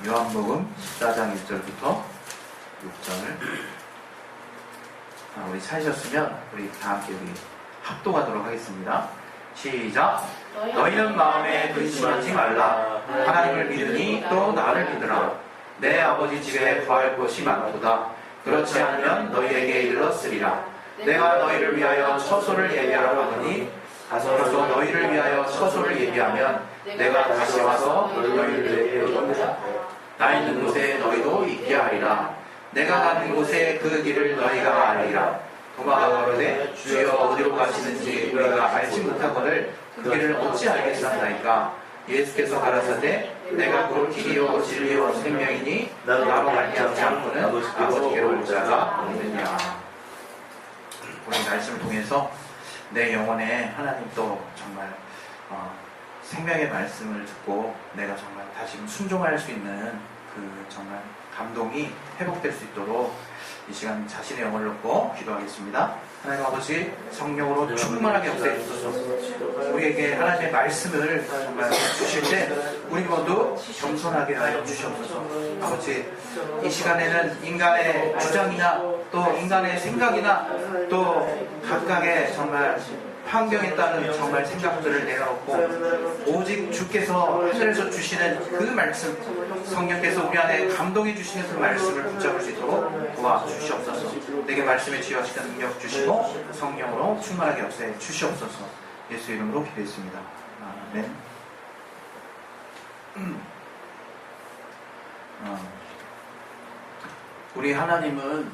요한복음 14장 1절부터 6절을 우리 찾으셨으면 우리 다 함께 우리 합독하도록 하겠습니다. 시작. 너희는 마음에 근심하지 말라. 하나님을 믿으니 또 나를 믿으라. 내 아버지 집에 거할 곳이 많도다. 그렇지 않으면 너희에게 일렀으리라. 내가 너희를 위하여 처소를 예비하라 하더니 가서서 너희를 위하여 처소를 예비하면 내가 다시 와서 너희를 위하여 나 있는 곳에 너희도 있게 하리라. 내가 가는 곳에 그 길을 너희가 알리라. 도마가 가로되 주여 어디로 가시는지 우리가 알지 못하거늘 그 길을 어찌 알겠사나이까. 예수께서 가라사대 내가 곧 길이요 진리요 생명이니 나로 말미암지 않고는 아버지께로 올 자가 없느냐. 오늘 말씀을 통해서 내 영혼에 하나님 또 정말 생명의 말씀을 듣고 내가 정말 다시 순종할 수 있는 그 정말 감동이 회복될 수 있도록 이 시간 자신의 영혼을 놓고 기도하겠습니다. 하나님 아버지, 성령으로 충만하게 역사해 주소서. 우리에게 하나님의 말씀을 정말 주실 때 우리 모두 겸손하게 하여 주시옵소서. 아버지, 이 시간에는 인간의 주장이나 또 인간의 생각이나 또 각각의 정말 환경에 따른 정말 생각들을 내려놓고 오직 주께서 하늘에서 주시는 그 말씀, 성령께서 우리 안에 감동해 주시는 그 말씀을 붙잡을 수 있도록 도와주시옵소서. 내게 말씀에 지어지는 능력 주시고 성령으로 충만하게 역사해 주시옵소서. 예수 이름으로 기도했습니다. 아멘. 우리 하나님은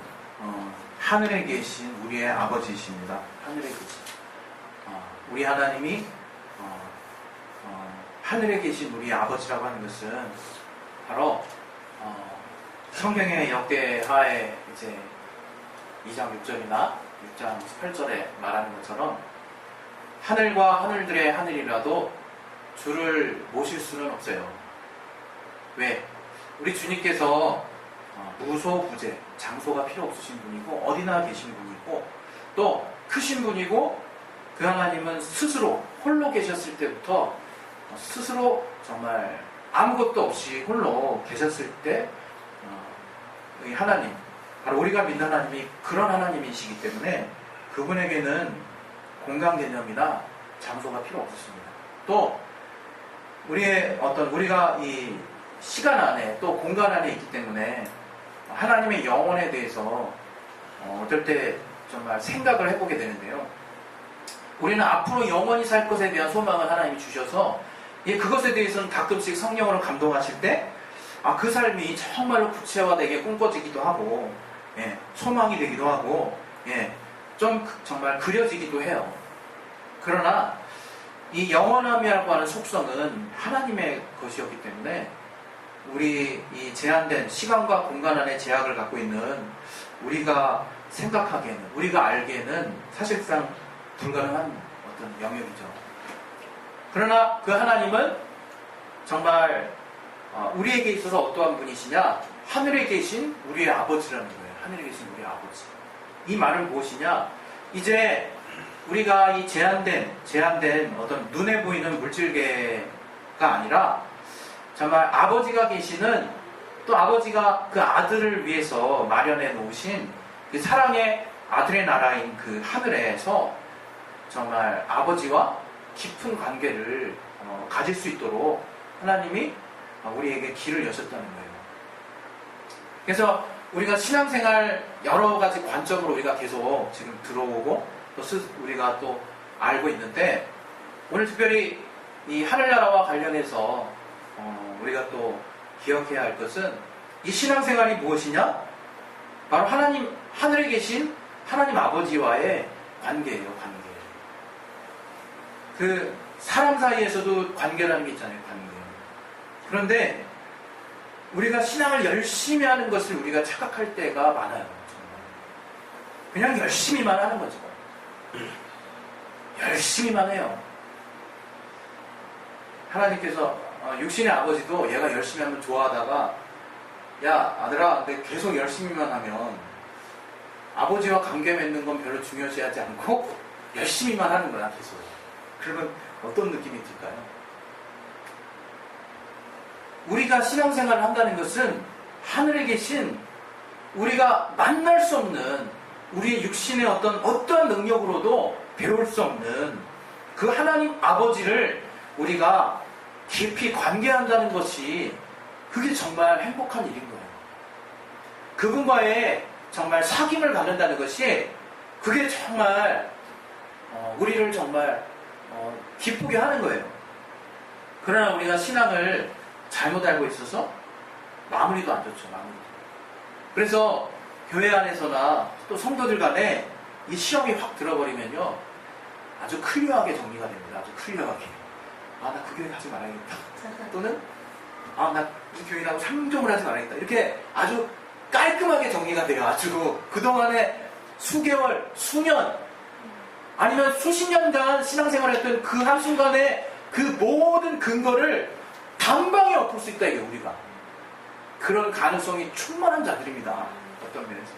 하늘에 계신 우리의 아버지이십니다. 하늘에 계신 우리 하나님이 하늘에 계신 우리 아버지라고 하는 것은 바로 성경의 역대하의 이제 2장 6절이나 6장 8절에 말하는 것처럼 하늘과 하늘들의 하늘이라도 주를 모실 수는 없어요. 왜? 우리 주님께서 무소부재, 장소가 필요 없으신 분이고 어디나 계신 분이고 또 크신 분이고 그 하나님은 스스로 홀로 계셨을 때부터 스스로 정말 아무것도 없이 홀로 계셨을 때 이 하나님, 바로 우리가 믿는 하나님이 그런 하나님이시기 때문에 그분에게는 공간 개념이나 장소가 필요 없었습니다. 또 우리가 이 시간 안에 또 공간 안에 있기 때문에 하나님의 영혼에 대해서 어떨 때 정말 생각을 해보게 되는데요. 우리는 앞으로 영원히 살 것에 대한 소망을 하나님이 주셔서 그것에 대해서는 가끔씩 성령으로 감동하실 때 그 삶이 정말로 구체화되게 꿈꿔지기도 하고 소망이 되기도 하고 좀 정말 그려지기도 해요. 그러나 이 영원함이라고 하는 속성은 하나님의 것이었기 때문에 우리 이 제한된 시간과 공간 안에 제약을 갖고 있는 우리가 생각하기에는, 우리가 알기에는 사실상 불가능한 어떤 영역이죠. 그러나 그 하나님은 정말 우리에게 있어서 어떠한 분이시냐? 하늘에 계신 우리의 아버지라는 거예요. 하늘에 계신 우리의 아버지. 이 말은 무엇이냐? 이제 우리가 이 제한된 어떤 눈에 보이는 물질계가 아니라 정말 아버지가 계시는, 또 아버지가 그 아들을 위해서 마련해 놓으신 그 사랑의 아들의 나라인 그 하늘에서 정말 아버지와 깊은 관계를 가질 수 있도록 하나님이 우리에게 길을 여셨다는 거예요. 그래서 우리가 신앙생활 여러 가지 관점으로 우리가 계속 지금 들어오고 또 우리가 또 알고 있는데, 오늘 특별히 이 하늘나라와 관련해서 우리가 또 기억해야 할 것은 이 신앙생활이 무엇이냐? 바로 하늘에 계신 하나님 아버지와의 관계예요. 관계. 그 사람 사이에서도 관계라는 게 있잖아요. 관계. 그런데 우리가 신앙을 열심히 하는 것을 우리가 착각할 때가 많아요. 그냥 열심히만 하는 거죠. 열심히만 해요. 하나님께서 육신의 아버지도 얘가 열심히 하면 좋아하다가, 야 아들아, 근데 계속 열심히만 하면 아버지와 관계 맺는 건 별로 중요시하지 않고 열심히만 하는 거야 계속. 그러면 어떤 느낌이 들까요? 우리가 신앙생활을 한다는 것은 하늘에 계신 우리가 만날 수 없는 우리의 육신의 어떠한 능력으로도 배울 수 없는 그 하나님 아버지를 우리가 깊이 관계한다는 것이 그게 정말 행복한 일인 거예요. 그분과의 정말 사귐을 갖는다는 것이 그게 정말 우리를 정말 기쁘게 하는 거예요. 그러나 우리가 신앙을 잘못 알고 있어서 마무리도 안 좋죠. 마무리도. 그래서 교회 안에서나 또 성도들 간에 이 시험이 확 들어버리면요, 아주 클리어하게 정리가 됩니다. 아주 클리어하게. 아, 나 그 교회 가지 말아야겠다. 또는 아, 나 이 교회 나고 상종을 하지 말아야겠다. 이렇게 아주 깔끔하게 정리가 돼요. 아주 그동안에 수개월, 수년, 아니면 수십 년간 신앙생활을 했던 그 한순간에 그 모든 근거를 단방에 엎을 수 있다, 이게 우리가. 그런 가능성이 충만한 자들입니다. 어떤 면에서.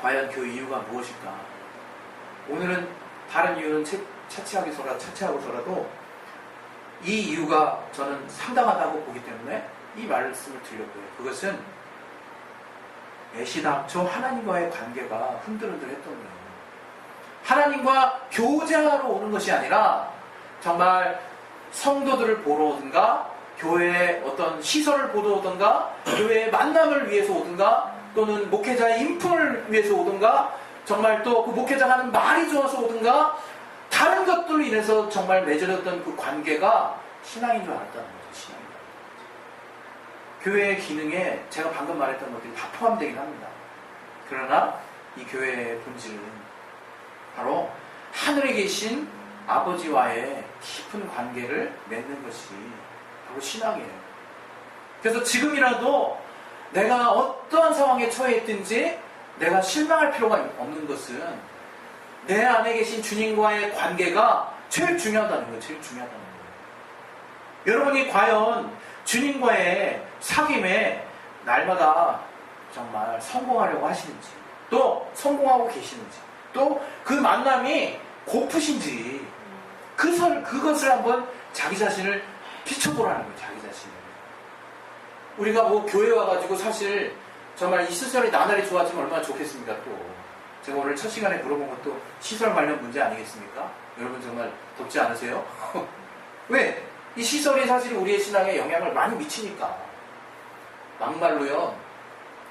과연 그 이유가 무엇일까? 오늘은 다른 이유는 차치하고서라도 이 이유가 저는 상당하다고 보기 때문에 이 말씀을 드렸고요. 그것은 애시당초 하나님과의 관계가 흔들흔들했던 거예요. 하나님과 교제하러 오는 것이 아니라 정말 성도들을 보러 오든가, 교회의 어떤 시설을 보러 오든가, 교회의 만남을 위해서 오든가, 또는 목회자의 인품을 위해서 오든가, 정말 또 그 목회자가 하는 말이 좋아서 오든가, 다른 것들로 인해서 정말 맺어졌던 그 관계가 신앙인 줄 알았다는 거죠. 신앙인 줄 알았다는 거죠. 교회의 기능에 제가 방금 말했던 것들이 다 포함되긴 합니다. 그러나 이 교회의 본질은 바로 하늘에 계신 아버지와의 깊은 관계를 맺는 것이 바로 신앙이에요. 그래서 지금이라도 내가 어떠한 상황에 처해 있든지 내가 실망할 필요가 없는 것은 내 안에 계신 주님과의 관계가 제일 중요하다는 거예요. 제일 중요하다는 거예요. 여러분이 과연 주님과의 사귐에 날마다 정말 성공하려고 하시는지, 또 성공하고 계시는지, 또 그 만남이 고프신지, 그것을 한번 자기 자신을 비춰보라는 거예요. 자기 자신을. 우리가 뭐 교회 와가지고 사실 정말 이 시설이 나날이 좋아지면 얼마나 좋겠습니까? 또 제가 오늘 첫 시간에 물어본 것도 시설 관련 문제 아니겠습니까? 여러분 정말 덥지 않으세요? 왜? 이 시설이 사실 우리의 신앙에 영향을 많이 미치니까. 막말로요,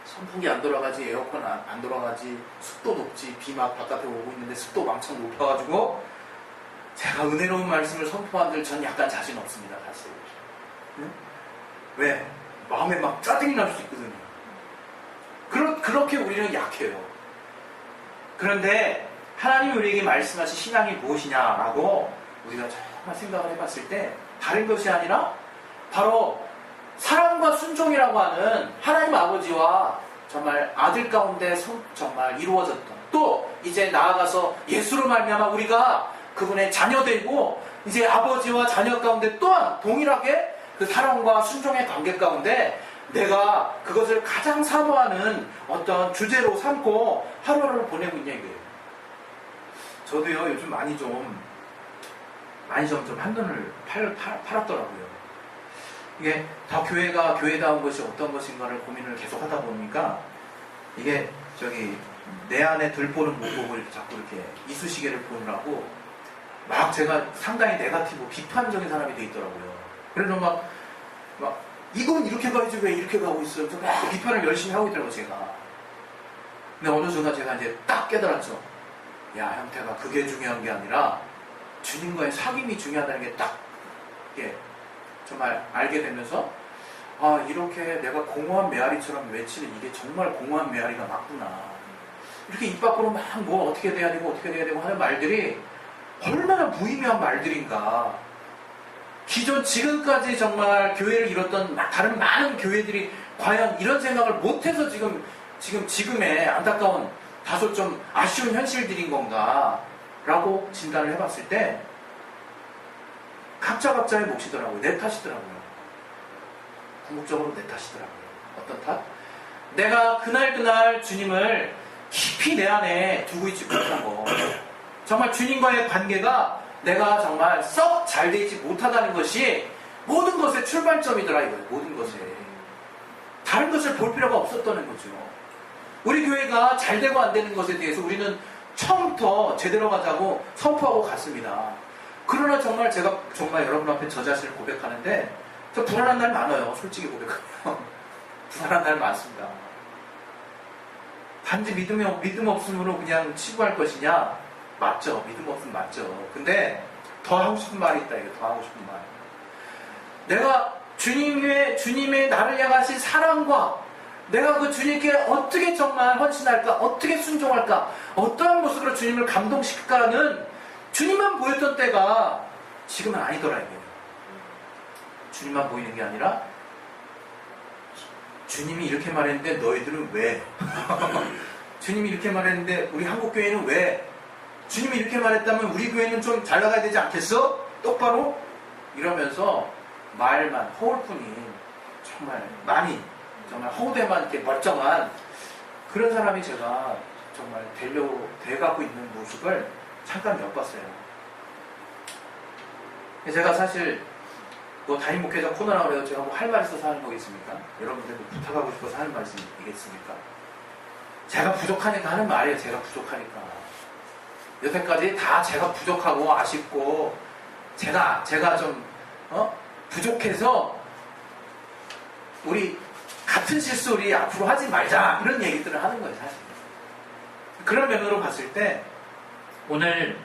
선풍기 안 돌아가지, 에어컨 안 돌아가지, 습도 높지, 비 막 바깥에 오고 있는데 습도 왕창 높아가지고 제가 은혜로운 말씀을 선포한들 전 약간 자신 없습니다. 사실. 응? 왜? 마음에 막 짜증이 날 수 있거든요. 그렇게 우리는 약해요. 그런데 하나님이 우리에게 말씀하신 신앙이 무엇이냐라고 우리가 정말 생각을 해봤을 때 다른 것이 아니라 바로 사랑과 순종이라고 하는 하나님 아버지와 정말 아들 가운데 정말 이루어졌던, 또 이제 나아가서 예수로 말미암아 우리가 그분의 자녀되고 이제 아버지와 자녀 가운데 또한 동일하게 그 사랑과 순종의 관계 가운데 내가 그것을 가장 사모하는 어떤 주제로 삼고 하루하루를 보내고 있냐 이거예요. 저도요 요즘 많이 좀 한눈을 팔았더라고요. 이게 더 교회가 교회다운 것이 어떤 것인가를 고민을 계속 하다 보니까 이게 내 안에 들보는 모범을 자꾸 이렇게 이쑤시개를 보느라고 막 제가 상당히 네거티브 비판적인 사람이 돼 있더라고요. 그래서 막 이건 이렇게 가야지 왜 이렇게 가고 있어요? 막 비판을 열심히 하고 있더라고요, 제가. 근데 어느 순간 제가 이제 딱 깨달았죠. 야, 형태가 그게 중요한 게 아니라 주님과의 사귐이 중요하다는 게 딱 정말 알게 되면서 아, 이렇게 내가 공허한 메아리처럼 외치는 이게 정말 공허한 메아리가 맞구나. 이렇게 입 밖으로 막 뭐 어떻게 돼야 되고 하는 말들이 얼마나 무의미한 말들인가. 지금까지 정말 교회를 이뤘던 다른 많은 교회들이 과연 이런 생각을 못해서 지금의 안타까운 다소 좀 아쉬운 현실들인 건가 라고 진단을 해봤을 때 각자의 몫이더라고요. 내 탓이더라고요. 궁극적으로 내 탓이더라고요. 어떤 탓? 내가 그날 주님을 깊이 내 안에 두고 있지 못한 거, 정말 주님과의 관계가 내가 정말 썩 잘 되지 못하다는 것이 모든 것의 출발점이더라 이거예요. 모든 것에. 다른 것을 볼 필요가 없었다는 거죠. 우리 교회가 잘 되고 안 되는 것에 대해서 우리는 처음부터 제대로 가자고 선포하고 갔습니다. 그러나 정말 제가 정말 여러분 앞에 저 자신을 고백하는데 저 불안한 날 많아요. 솔직히 고백하면. 불안한 날 많습니다. 단지 믿음 없음으로 그냥 치부할 것이냐? 맞죠. 믿음 없으면 맞죠. 근데 더 하고 싶은 말이 있다. 이거 더 하고 싶은 말. 내가 주님의 나를 향하신 사랑과 내가 그 주님께 어떻게 정말 헌신할까? 어떻게 순종할까? 어떠한 모습으로 주님을 감동시킬까는 주님만 보였던 때가 지금은 아니더라 이거예요. 주님만 보이는 게 아니라 주님이 이렇게 말했는데 너희들은 왜? 주님이 이렇게 말했는데 우리 한국교회는 왜? 주님이 이렇게 말했다면 우리 교회는 좀 잘 나가야 되지 않겠어? 똑바로? 이러면서 말만 허울뿐인 정말 많이 정말 허우대만 이렇게 멀쩡한 그런 사람이 제가 정말 돼가고 있는 모습을 잠깐 엿봤어요. 제가 사실 뭐 담임 목회자 코너라고 해서 제가 뭐 할 말 있어서 하는 거겠습니까? 여러분들 부탁하고 싶어서 하는 말씀이겠습니까? 제가 부족하니까 하는 말이에요. 제가 부족하니까. 여태까지 다 제가 부족하고 아쉽고 제가 좀 부족해서 우리 같은 실수 우리 앞으로 하지 말자 이런 얘기들을 하는 거예요. 사실. 그런 면으로 봤을 때 오늘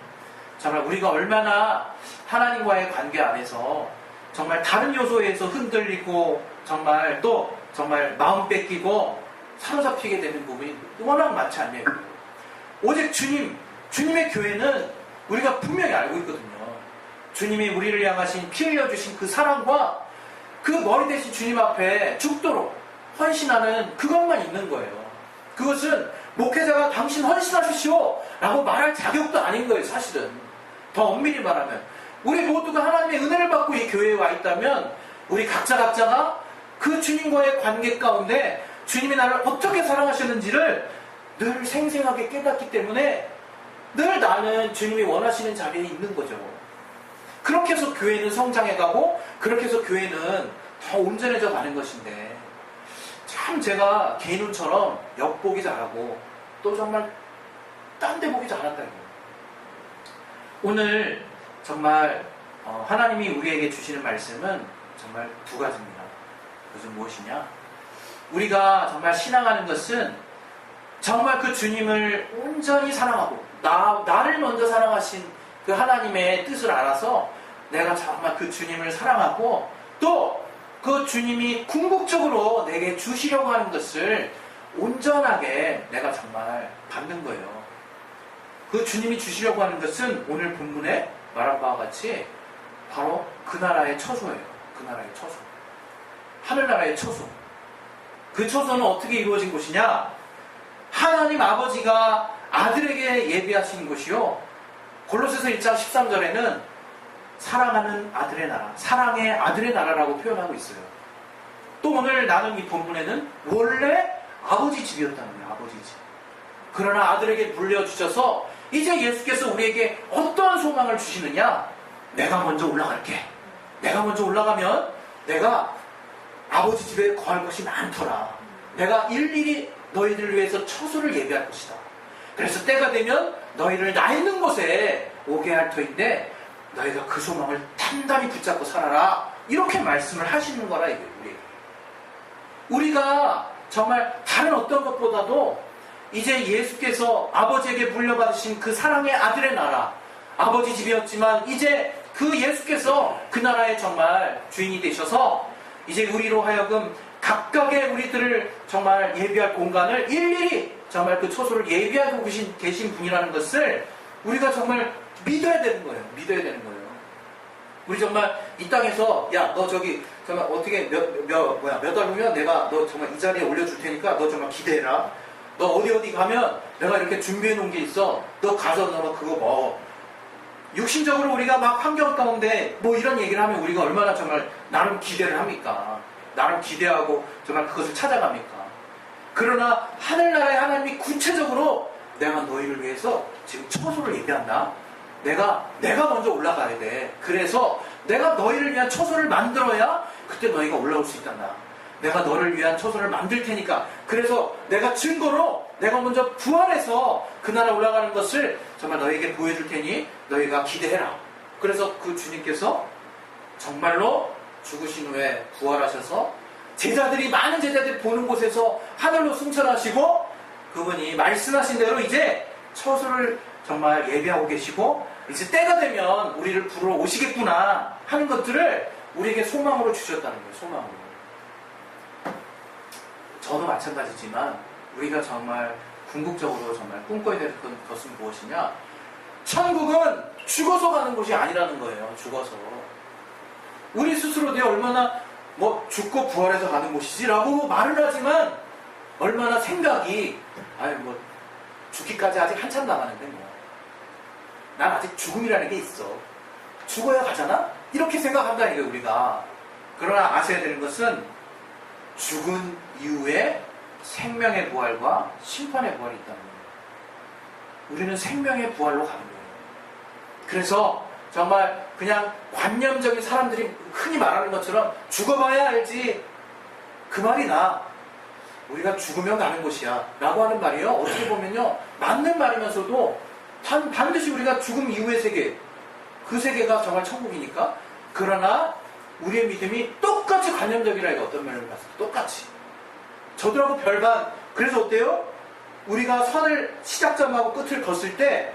정말 우리가 얼마나 하나님과의 관계 안에서 정말 다른 요소에서 흔들리고 정말 또 정말 마음 뺏기고 사로잡히게 되는 부분이 워낙 많지 않냐요. 오직 주님의 교회는 우리가 분명히 알고 있거든요. 주님이 우리를 향하신 피 흘려주신 그 사랑과 그 머리 대신 주님 앞에 죽도록 헌신하는 그것만 있는 거예요. 그것은 목회자가 당신 헌신하십시오 라고 말할 자격도 아닌 거예요. 사실은 더 엄밀히 말하면 우리 모두가 하나님의 은혜를 받고 이 교회에 와 있다면 우리 각자가 그 주님과의 관계 가운데 주님이 나를 어떻게 사랑하셨는지를 늘 생생하게 깨닫기 때문에 늘 나는 주님이 원하시는 자리에 있는 거죠. 그렇게 해서 교회는 성장해가고 그렇게 해서 교회는 더 온전해져 가는 것인데 참 제가 개인운처럼 엿보기 잘하고 또 정말 딴 데 보기 잘한다 이거. 오늘 정말 하나님이 우리에게 주시는 말씀은 정말 두 가지입니다. 그것은 무엇이냐? 우리가 정말 신앙하는 것은 정말 그 주님을 온전히 사랑하고 나를 먼저 사랑하신 그 하나님의 뜻을 알아서 내가 정말 그 주님을 사랑하고 또 그 주님이 궁극적으로 내게 주시려고 하는 것을 온전하게 내가 정말 받는 거예요. 그 주님이 주시려고 하는 것은 오늘 본문에 말한 바와 같이 바로 그 나라의 처소예요. 그 나라의 처소. 하늘나라의 처소. 그 처소는 어떻게 이루어진 곳이냐? 하나님 아버지가 아들에게 예비하신 곳이요. 골로새서 1장 13절에는 사랑하는 아들의 나라, 사랑의 아들의 나라라고 표현하고 있어요. 또 오늘 나눈 이 본문에는 원래 아버지 집이었다는 거예요. 아버지 집. 그러나 아들에게 물려주셔서 이제 예수께서 우리에게 어떠한 소망을 주시느냐? 내가 먼저 올라갈게. 내가 먼저 올라가면 내가 아버지 집에 거할 것이 많더라. 내가 일일이 너희들을 위해서 처소를 예비할 것이다. 그래서 때가 되면 너희를 나 있는 곳에 오게 할 터인데 너희가 그 소망을 단단히 붙잡고 살아라. 이렇게 말씀을 하시는 거라 이거예요. 우리가 정말 다른 어떤 것보다도 이제 예수께서 아버지에게 물려받으신 그 사랑의 아들의 나라, 아버지 집이었지만 이제 그 예수께서 그 나라의 정말 주인이 되셔서 이제 우리로 하여금 각각의 우리들을 정말 예비할 공간을 일일이 정말 그 처소를 예비하고 계신 분이라는 것을 우리가 정말 믿어야 되는 거예요. 믿어야 되는 거예요. 우리 정말 이 땅에서 야, 너 저기 정말 어떻게 몇 달 후면 내가 너 정말 이 자리에 올려줄 테니까 너 정말 기대해라. 너 어디 가면 내가 이렇게 준비해 놓은 게 있어. 너 가서 너 그거 먹어. 육신적으로 우리가 막 환경 가운데 뭐 이런 얘기를 하면 우리가 얼마나 정말 나름 기대를 합니까? 나름 기대하고 정말 그것을 찾아갑니까? 그러나 하늘나라의 하나님이 구체적으로 내가 너희를 위해서 지금 처소를 예비한다. 내가 먼저 올라가야 돼. 그래서 내가 너희를 위한 처소를 만들어야 그때 너희가 올라올 수 있단다. 내가 너를 위한 처소를 만들 테니까. 그래서 내가 증거로 내가 먼저 부활해서 그 나라 올라가는 것을 정말 너희에게 보여줄 테니 너희가 기대해라. 그래서 그 주님께서 정말로 죽으신 후에 부활하셔서 제자들이, 많은 제자들이 보는 곳에서 하늘로 승천하시고 그분이 말씀하신 대로 이제 처소를 정말 예비하고 계시고 이제 때가 되면 우리를 부르러 오시겠구나 하는 것들을 우리에게 소망으로 주셨다는 거예요. 소망으로. 저도 마찬가지지만 우리가 정말 궁극적으로 정말 꿈꿔야 될 것은 무엇이냐? 천국은 죽어서 가는 곳이 아니라는 거예요. 죽어서. 우리 스스로도 얼마나 죽고 부활해서 가는 곳이지라고 말을 하지만 얼마나 생각이 죽기까지 아직 한참 남았는데 난 아직 죽음이라는 게 있어. 죽어야 가잖아? 이렇게 생각한다는 거예요, 우리가. 그러나 아셔야 되는 것은 죽은 이후에 생명의 부활과 심판의 부활이 있다는 거예요. 우리는 생명의 부활로 가는 거예요. 그래서 정말 그냥 관념적인 사람들이 흔히 말하는 것처럼 죽어봐야 알지, 그 말이 나. 우리가 죽으면 가는 곳이야 라고 하는 말이요, 어떻게 보면요 맞는 말이면서도 반드시 우리가 죽음 이후의 세계, 그 세계가 정말 천국이니까. 그러나 우리의 믿음이 똑같이 관념적이라 해도 어떤 면을 봤을 때 똑같이 저들하고 별반. 그래서 어때요? 우리가 선을 시작점하고 끝을 걷을 때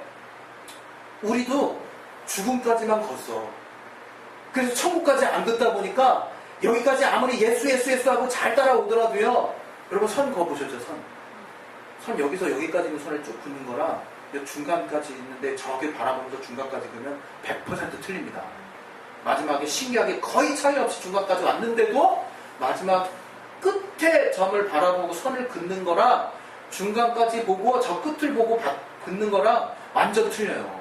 우리도 죽음까지만 걷어. 그래서 천국까지 안 걷다 보니까 여기까지 아무리 예수 하고 잘 따라오더라도요, 여러분 선 그어보셨죠? 선 여기서 여기까지는 선을 쭉 긋는 거랑 중간까지 있는데 저기 바라보면서 중간까지 그러면 100% 틀립니다. 마지막에 신기하게 거의 차이 없이 중간까지 왔는데도 마지막 끝에 점을 바라보고 선을 긋는 거랑 중간까지 보고 저 끝을 보고 긋는 거랑 완전 틀려요.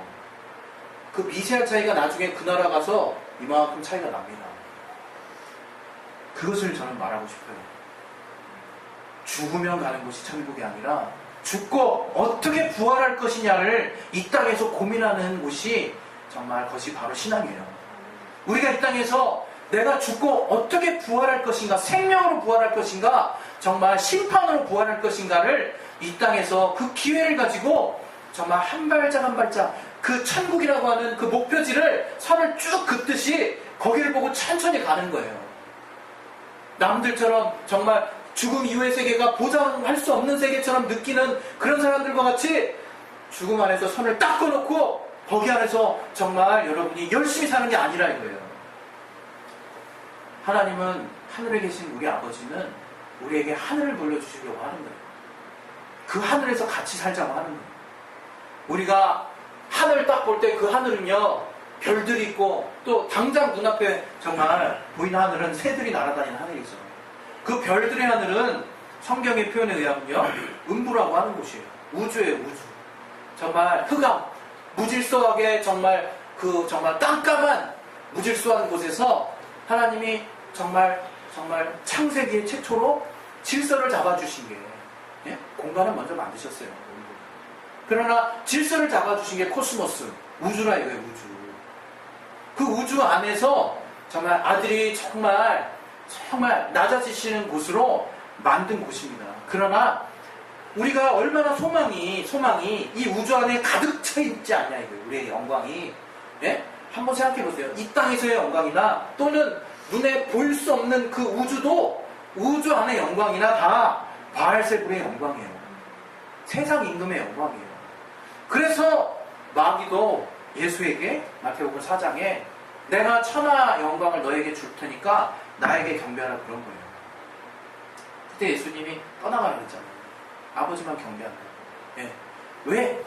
그 미세한 차이가 나중에 그 나라 가서 이만큼 차이가 납니다. 그것을 저는 말하고 싶어요. 죽으면 가는 곳이 천국이 아니라 죽고 어떻게 부활할 것이냐를 이 땅에서 고민하는 곳이 정말 그것이 바로 신앙이에요. 우리가 이 땅에서 내가 죽고 어떻게 부활할 것인가, 생명으로 부활할 것인가, 정말 심판으로 부활할 것인가를 이 땅에서 그 기회를 가지고 정말 한 발짝 한 발짝 그 천국이라고 하는 그 목표지를 선을 쭉 긋듯이 거기를 보고 천천히 가는 거예요. 남들처럼 정말 죽음 이후의 세계가 보장할 수 없는 세계처럼 느끼는 그런 사람들과 같이 죽음 안에서 선을 딱 꺼놓고 거기 안에서 정말 여러분이 열심히 사는 게 아니라 이거예요. 하나님은, 하늘에 계신 우리 아버지는 우리에게 하늘을 물려주시려고 하는 거예요. 그 하늘에서 같이 살자고 하는 거예요. 우리가 하늘을 딱 볼 때 그 하늘은요, 별들이 있고 또 당장 눈앞에 정말 보이는 하늘은 새들이 날아다니는 하늘이죠. 그 별들의 하늘은 성경의 표현에 의하면요, 음부라고 하는 곳이에요. 우주예요, 우주. 정말 흑암, 무질서하게 정말 정말 깜깜한 무질서한 곳에서 하나님이 정말 창세기의 최초로 질서를 잡아주신 게, 공간을 먼저 만드셨어요. 그러나 질서를 잡아주신 게 코스모스, 우주라 이거예요, 우주. 그 우주 안에서 정말 아들이 정말 낮아지시는 곳으로 만든 곳입니다. 그러나 우리가 얼마나 소망이 이 우주 안에 가득 차 있지 않냐 이거예요. 우리의 영광이. 한번 생각해 보세요. 이 땅에서의 영광이나 또는 눈에 보일 수 없는 그 우주도 우주 안의 영광이나 다 바알세불의 영광이에요. 세상 임금의 영광이에요. 그래서 마귀도 예수에게 마태복음 4장에 내가 천하 영광을 너에게 줄 테니까 나에게 경배하라 그런 거예요. 그때 예수님이 떠나가라고 했잖아요. 아버지만 경배한다. 왜?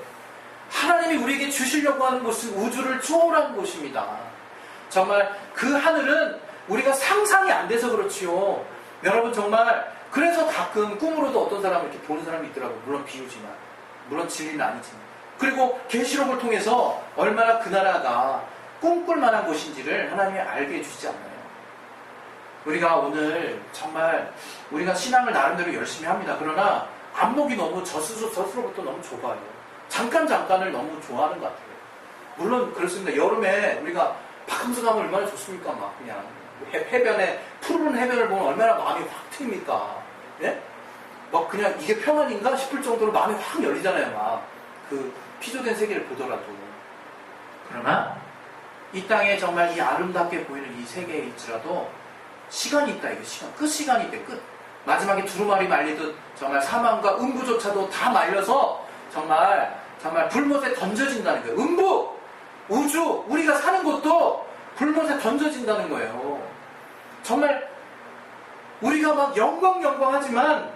하나님이 우리에게 주시려고 하는 곳은 우주를 초월한 곳입니다. 정말 그 하늘은 우리가 상상이 안 돼서 그렇지요. 여러분 정말 그래서 가끔 꿈으로도 어떤 사람을 이렇게 보는 사람이 있더라고요. 물론 비유지만, 물론 진리는 아니지만. 그리고 계시록을 통해서 얼마나 그 나라가 꿈꿀 만한 곳인지를 하나님이 알게 해주시지 않나요? 우리가 오늘 정말 우리가 신앙을 나름대로 열심히 합니다. 그러나 안목이 너무 저 스스로부터 너무 좁아요. 잠깐을 너무 좋아하는 것 같아요. 물론 그렇습니다. 여름에 우리가 바캉스 가면 얼마나 좋습니까? 막 그냥 해변에 푸른 해변을 보면 얼마나 마음이 확 트입니까? 예? 막 그냥 이게 평안인가 싶을 정도로 마음이 확 열리잖아요. 막 그 피조된 세계를 보더라도. 그러나 이 땅에 정말 이 아름답게 보이는 이 세계에 있지라도 시간이 있다. 이거 시간. 끝 시간이 있대. 끝. 마지막에 두루마리 말리듯 정말 사망과 음부조차도 다 말려서 정말 불못에 던져진다는 거예요. 음부, 우주, 우리가 사는 곳도 불못에 던져진다는 거예요. 정말 우리가 막 영광하지만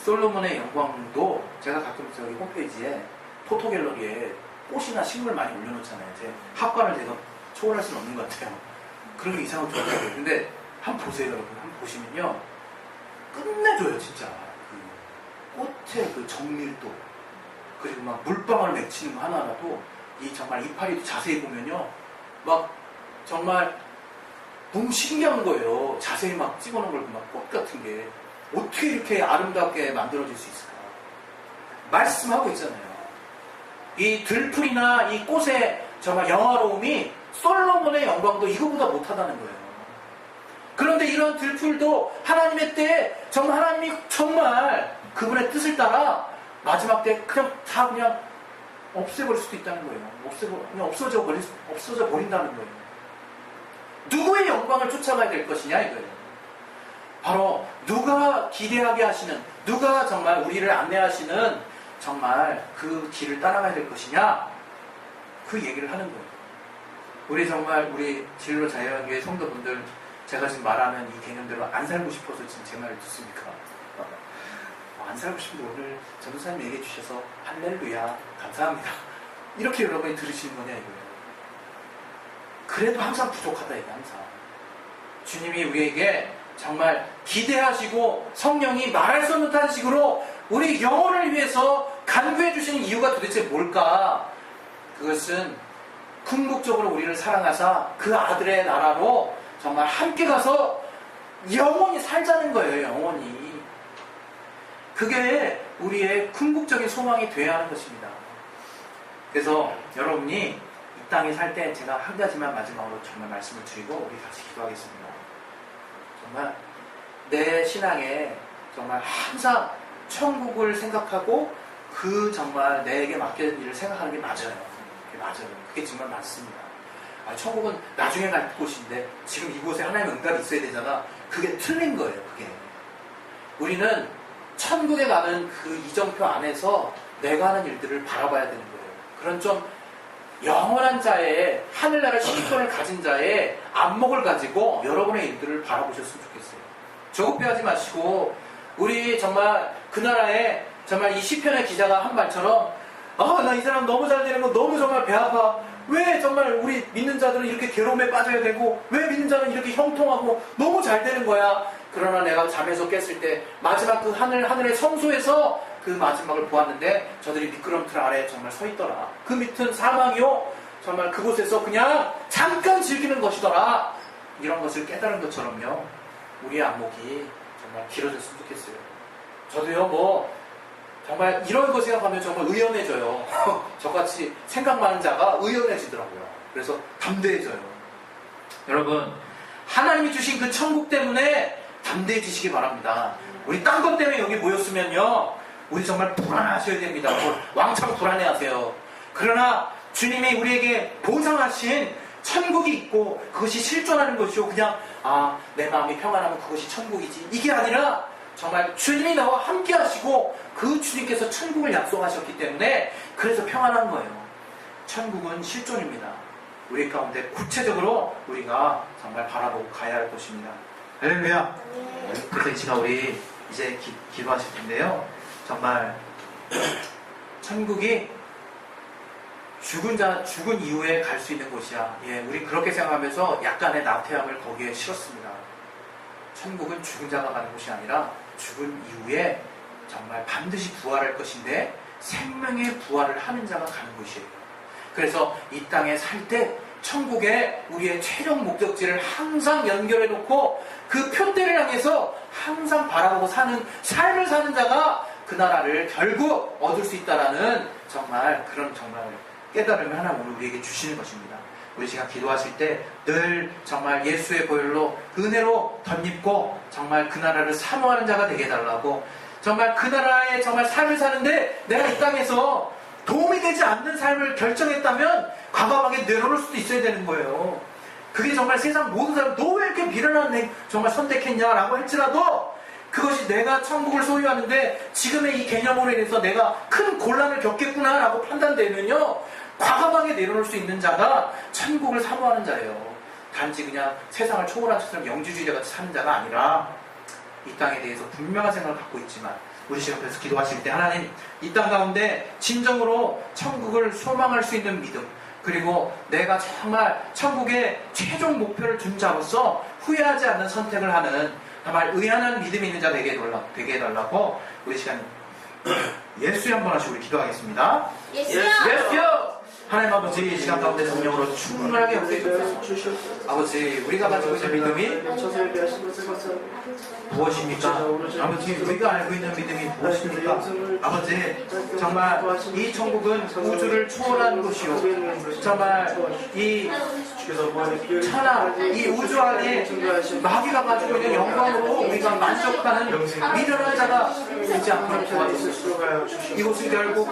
솔로몬의 영광도 제가 가끔 저기 홈페이지에 포토갤러리에 꽃이나 식물 많이 올려놓잖아요. 제 학관을 제가 초월할 수는 없는 것 같아요. 그런 게 이상하게 좋아요. 근데 한번 보세요, 여러분. 한번 보시면요. 끝내줘요, 진짜. 그 꽃의 그 정밀도. 그리고 막 물방울 맺히는 거 하나라도 이 정말 이파리도 자세히 보면요. 막 정말 너무 신기한 거예요. 자세히 막 찍어놓은 걸 보면 꽃 같은 게 어떻게 이렇게 아름답게 만들어질 수 있을까? 말씀하고 있잖아요. 이 들풀이나 이 꽃의 정말 영화로움이 솔로몬의 영광도 이거보다 못하다는 거예요. 그런데 이런 들풀도 하나님의 때에 정말 하나님이 정말 그분의 뜻을 따라 마지막 때 그냥 다 그냥 없애버릴 수도 있다는 거예요. 그냥 없어져 버린다는 거예요. 누구의 영광을 쫓아가야 될 것이냐 이거예요. 바로 누가 기대하게 하시는, 누가 정말 우리를 안내하시는 정말 그 길을 따라가야 될 것이냐, 그 얘기를 하는 거예요. 우리 진로 자유학교의 성도분들, 제가 지금 말하는 이 개념대로 안 살고 싶어서 지금 제 말을 듣습니까? 안 살고 싶은데 오늘 전도사님 얘기해 주셔서 할렐루야 감사합니다. 이렇게 여러분이 들으시는 거냐 이거예요. 그래도 항상 부족하다 이게 항상. 주님이 우리에게 정말 기대하시고 성령이 말할 수 없는 식으로 우리 영혼을 위해서 간구해 주시는 이유가 도대체 뭘까? 그것은 궁극적으로 우리를 사랑하사 그 아들의 나라로 정말 함께 가서 영원히 살자는 거예요. 영원히. 그게 우리의 궁극적인 소망이 되어야 하는 것입니다. 그래서 여러분이 이 땅에 살 때 제가 한 가지만 마지막으로 정말 말씀을 드리고 우리 같이 기도하겠습니다. 정말 내 신앙에 정말 항상 천국을 생각하고 그 정말 내게 맡겨진 일을 생각하는 게 맞아요. 그게 맞아요. 그게 정말 맞습니다. 천국은 나중에 갈 곳인데 지금 이곳에 하나님의 응답이 있어야 되잖아. 그게 틀린 거예요. 그게. 우리는 천국에 가는 그 이정표 안에서 내가 하는 일들을 바라봐야 되는 거예요. 그런 좀 영원한 자의 하늘나라 시기권을 가진 자의 안목을 가지고 여러분의 일들을 바라보셨으면 좋겠어요. 조급해하지 마시고 우리 정말 그 나라에 정말 이 시편의 기자가 한 말처럼 나 이 사람 너무 잘 되는 거 너무 정말 배 아파. 왜 정말 우리 믿는 자들은 이렇게 괴로움에 빠져야 되고 왜 믿는 자는 이렇게 형통하고 너무 잘 되는 거야. 그러나 내가 잠에서 깼을 때 마지막 그 하늘의 성소에서 그 마지막을 보았는데 저들이 미끄럼틀 아래에 정말 서 있더라. 그 밑은 사망이요. 정말 그곳에서 그냥 잠깐 즐기는 것이더라. 이런 것을 깨달은 것처럼요. 우리의 안목이 정말 길어졌으면 좋겠어요. 저도요 정말 이런 거 생각하면 정말 의연해져요. 저같이 생각 많은 자가 의연해지더라고요. 그래서 담대해져요. 여러분 하나님이 주신 그 천국 때문에 담대해지시기 바랍니다. 우리 딴 것 때문에 여기 모였으면요 우리 정말 불안하셔야 됩니다. 왕창 불안해하세요. 그러나 주님이 우리에게 보상하신 천국이 있고 그것이 실존하는 것이요 그냥 내 마음이 평안하면 그것이 천국이지 이게 아니라 정말 주님이 나와 함께 하시고 그 주님께서 천국을 약속하셨기 때문에 그래서 평안한 거예요. 천국은 실존입니다. 우리 가운데 구체적으로 우리가 정말 바라보고 가야 할 것입니다. 할렐루야. 그래서 이 시간 우리 이제 기도하실 텐데요. 정말 천국이 죽은 이후에 갈 수 있는 곳이야. 우리 그렇게 생각하면서 약간의 나태함을 거기에 실었습니다. 천국은 죽은 자가 가는 곳이 아니라 죽은 이후에 정말 반드시 부활할 것인데 생명의 부활을 하는 자가 가는 곳이에요. 그래서 이 땅에 살 때 천국에 우리의 최종 목적지를 항상 연결해 놓고 그 표대를 향해서 항상 바라보고 사는 삶을 사는 자가 그 나라를 결국 얻을 수 있다라는 정말 그런 정말 깨달음을 하나님 우리에게 주시는 것입니다. 우리 시간 기도하실 때 늘 정말 예수의 보혈로 은혜로 덧입고 정말 그 나라를 사모하는 자가 되게 해달라고, 정말 그 나라의 정말 삶을 사는데 내가 이 땅에서 도움이 되지 않는 삶을 결정했다면 과감하게 내려놓을 수도 있어야 되는 거예요. 그게 정말 세상 모든 사람 너 왜 이렇게 미련한 정말 선택했냐라고 할지라도 그것이 내가 천국을 소유하는데 지금의 이 개념으로 인해서 내가 큰 곤란을 겪겠구나라고 판단되면요, 과감하게 내려놓을 수 있는 자가 천국을 사모하는 자예요. 단지 그냥 세상을 초월한 것처럼 영지주의자 같이 사는 자가 아니라 이 땅에 대해서 분명한 생각을 갖고 있지만, 우리 시간 그래서 기도하실 때 하나님 이 땅 가운데 진정으로 천국을 소망할 수 있는 믿음, 그리고 내가 정말 천국의 최종 목표를 둔 자로서 후회하지 않는 선택을 하는 정말 의연한 믿음이 있는 자 되게 해달라고 우리 시간 예수의 한번 하시고 우리 기도하겠습니다. 예수요! 하나님 아버지, 이 시간 가운데 성령으로 충만하게 역사해주소서. 아버지, 우리가 가지고 있는 믿음이 무엇입니까? 아버지, 우리가 알고 있는 믿음이 무엇입니까? 아버지, 정말 이 천국은 우주를 초월한 곳이요, 정말 이 천하, 이 우주 안에 마귀가 가지고 있는 영광으로 우리가 만족하는 미련한 자가 되지 않도록 도와주소서. 이곳을 열고